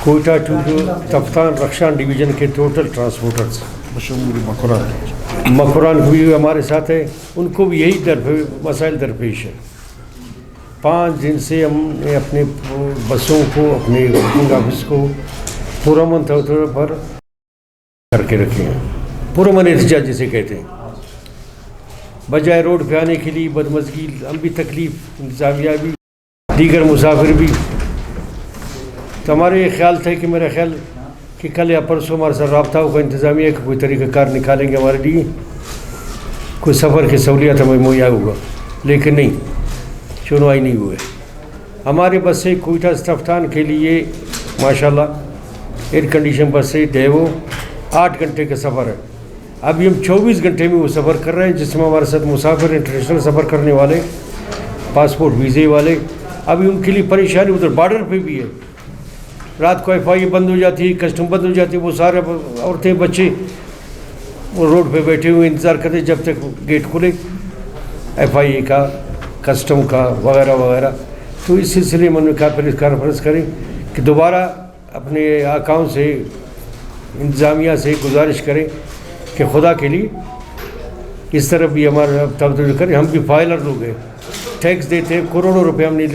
Quetta to Taftan Rakhshan division کے total transporters Makran بھی ہمارے ساتھ ہے، ان کو بھی یہی مسائل درپیش ہے۔ 5 دن سے ہم نے اپنے بسوں کو، اپنے بکنگ آفس کو پرامن طور پر کر کے رکھے ہیں، پرامن احتجاج جسے کہتے ہیں۔ بجائے روڈ پہ آنے کے لیے بدمزگی، ہم بھی تکلیف، انتظامیہ بھی، دیگر مسافر بھی۔ تو ہمارے یہ خیال تھا کہ میرا خیال کہ کل یا پرسوں ہمارے ساتھ رابطہ ہوگا انتظامیہ کا، کوئی طریقہ کار نکالیں گے ہمارے لیے، کوئی سفر کی سہولیات ہمیں مہیا ہوگا، لیکن نہیں، سنوائی نہیں ہوئے۔ ہمارے بس سے کوئٹہ سے تفتان کے لیے ماشاءاللہ ایئر کنڈیشن بس سے ڈیوو 8 گھنٹے کا سفر ہے۔ ابھی ہم 24 گھنٹے میں وہ سفر کر رہے ہیں، جس میں ہمارے ساتھ مسافر انٹرنیشنل سفر کرنے والے، پاسپورٹ ویزے والے، ابھی ان کے لیے پریشانی ادھر بارڈر پہ بھی ہے۔ رات کو FIA بند ہو جاتی ہے، کسٹم بند ہو جاتی ہے، وہ سارے عورتیں بچے وہ روڈ پہ بیٹھے ہوئے انتظار کرتے جب تک گیٹ کھلے، FIA کا، کسٹم کا وغیرہ وغیرہ۔ تو اس سلسلے میں انہوں نے کہا پریس کانفرنس کریں کہ دوبارہ اپنے آقاؤں سے، انتظامیہ سے گزارش کریں کہ خدا کے لیے اس طرح بھی ہمارا توجہ کریں۔ ہم بھی فائلر لوگ ہیں، ٹیکس دیتے ہیں، کروڑوں روپے ہم نے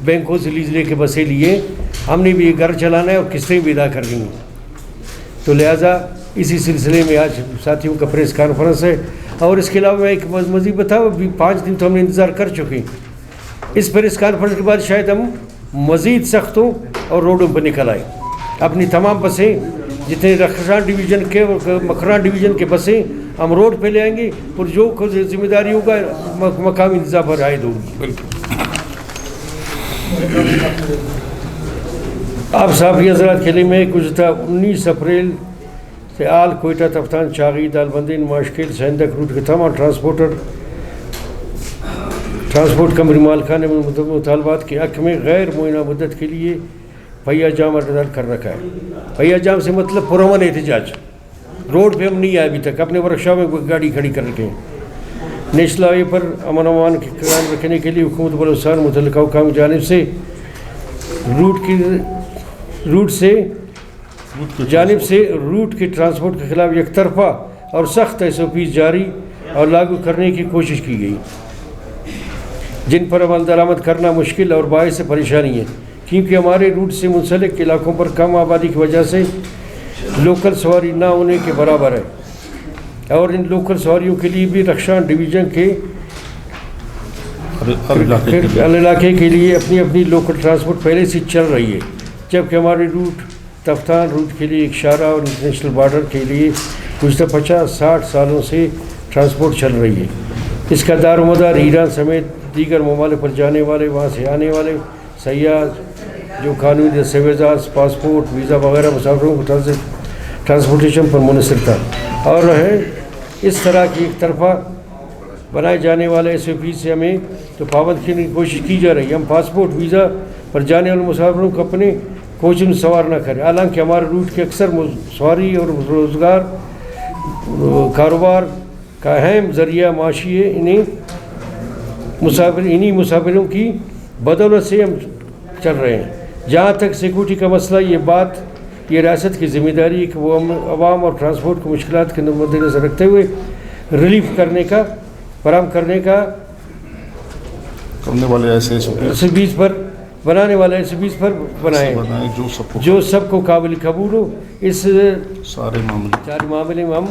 بینکوں سے لیز لے کے بسیں لیے، ہم نے بھی یہ گھر چلانا ہے اور قسطیں بھی ادا کرنی ہیں۔ تو لہٰذا اسی سلسلے میں آج ساتھیوں کا پریس کانفرنس ہے۔ اور اس کے علاوہ میں ایک مزید بتاؤں، ابھی 5 دن تو ہم نے انتظار کر چکے ہیں۔ اس پریس کانفرنس کے بعد شاید ہم مزید سخت ہوں اور روڈوں پر نکل آئیں۔ اپنی تمام بسیں، جتنے رخشان ڈویژن کے اور مکران ڈویژن کے بسیں ہم روڈ پہ لے آئیں گے، اور جو ذمہ داری ہوگا مقامی انتظام پر عائد ہوگی۔ آپ صحافی حضرات کے لیے میں گزشتہ 19 اپریل سے آل کوئٹہ تفتان چاغی دالبندین ماشکل سیندک روٹ کے تمام ٹرانسپورٹ کمپنی مالکان نے مطالبات کے حق میں غیر معینہ مدت کے لیے پہیہ جام اعتدال کر رکھا ہے۔ پہیہ جام سے مطلب پرامن احتجاج، روڈ پہ ہم نہیں آئے ابھی تک، اپنے ورکشاپ میں گاڑی کھڑی کر رکھے ہیں۔ نیشنل ہائی وے پر امن و امان قائم رکھنے کے لیے حکومت بلوچستان متعلقہ حکام کی جانب سے روٹ کی ٹرانسپورٹ کے خلاف یک طرفہ اور سخت SOPs جاری اور لاگو کرنے کی کوشش کی گئی، جن پر عمل درآمد کرنا مشکل اور باعث پریشانی ہے، کیونکہ ہمارے روٹ سے منسلک علاقوں پر کم آبادی کی وجہ سے لوکل سواری نہ ہونے کے برابر ہے، اور ان لوکل سواریوں کے لیے بھی رخشان ڈویژن کے علاقے کے لیے اپنی لوکل ٹرانسپورٹ پہلے سے چل رہی ہے، جبکہ ہمارے روٹ تفتان روٹ کے لیے ایک شارہ اور انٹرنیشنل بارڈر کے لیے گزشتہ 50-60 سالوں سے ٹرانسپورٹ چل رہی ہے۔ اس کا دار و مدار ایران سمیت دیگر ممالک پر جانے والے، وہاں سے آنے والے سیاح جو قانونی دستاویزات، پاسپورٹ، ویزا وغیرہ مسافروں کو ٹرانسپورٹیشن پر منحصر تھا، اور اس طرح کی ایک طرفہ بنائے جانے والے SOP سے ہمیں تو پابند کرنے کی کوشش کی جا رہی ہے۔ ہم پاسپورٹ ویزا پر جانے والے مسافروں کو اپنے کوچ میں سوار نہ کریں، حالانکہ ہمارے روٹ کے اکثر سواری اور روزگار کاروبار کا اہم ذریعہ معاشی ہے۔ انہی مسافروں کی بدولت سے ہم چل رہے ہیں۔ جہاں تک سیکورٹی کا مسئلہ، یہ ریاست کی ذمہ داری ہے کہ وہ عوام اور ٹرانسپورٹ کی مشکلات کے مد نظر رکھتے ہوئے ریلیف فراہم کرنے والے SOPs پر بنائیں جو سب کو قابل قبول ہو۔ اس سارے معاملے میں ہم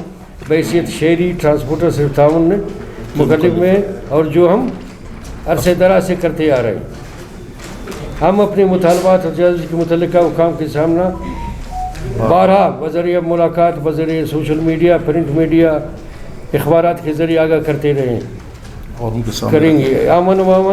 بحیثیت شہری ٹرانسپورٹر سے تعاون متعلق میں، اور جو ہم عرصے دراز سے کرتے آ رہے ہیں، ہم اپنے مطالبات اور جلد کے متعلقہ حکام کے سامنا بارہا بذریعہ ملاقات، بذریعہ سوشل میڈیا، پرنٹ میڈیا، اخبارات کے ذریعے آگاہ کرتے رہے ہیں، کریں گے۔ امن و امان